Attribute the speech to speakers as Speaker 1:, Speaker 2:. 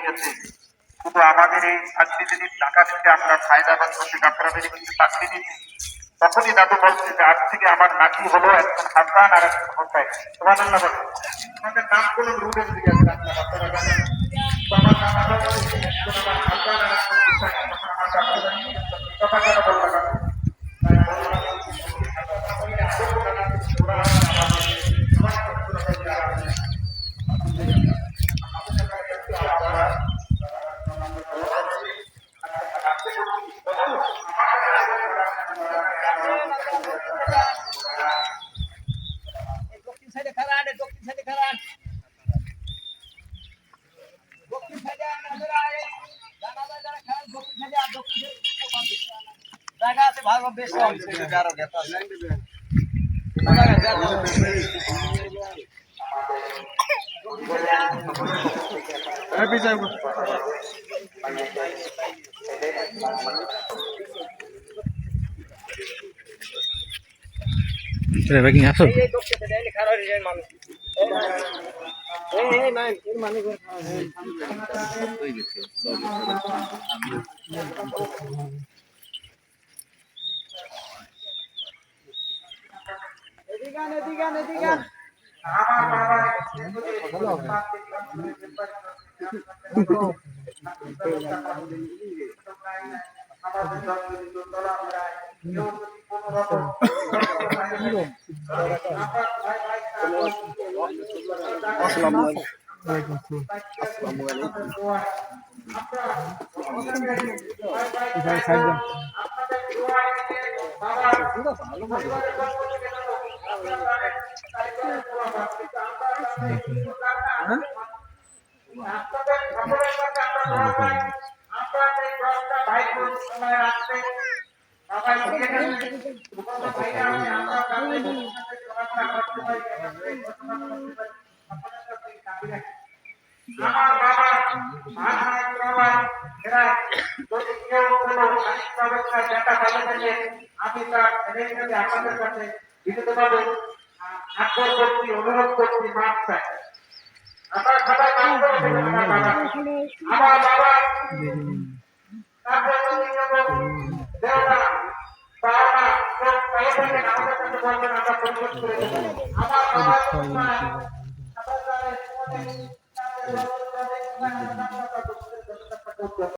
Speaker 1: দিয়েছে। শুধু আমাদের এই আজকে যদি টাকা থেকে আমরা ফায়দা পাচ্ছি আপনারা যদি কিছু চাকরি দিচ্ছি, তখনই দাদু বলছে যে আজ থেকে আমার নাতি হলো একজন হাসান আর একজন হোসাইন। সুবহানাল্লাহ বলে আমাদের নাম কোনো রুলের দিকে আছে আপনারা জানেন। তো আমার নাম হলো একজন আমার হাসান আর একজন হোসাইন। তখন আমার কথা কেন বললাম
Speaker 2: দক্ষিণ সাইডে খারান, দক্ষিণ সাইডে খারান, দক্ষিণ সাইডে দক্ষিণ সাইডে আর দক্ষিণ জায়গা আছে ভালো বেশ কম আরো গেছে
Speaker 3: Bagging asal. আমি তার আপনাদের কাছে বিনীতভাবে আগ্রহ করছি, অনুরোধ করছি, মাপ চাই। আমার সবাই মাপ করবেন। আমার বাবা তারপর দেওয়া পাওনা আমাদের কাছে বলবেন, আমরা পরিশোধ করে দেবো। আমার বাবা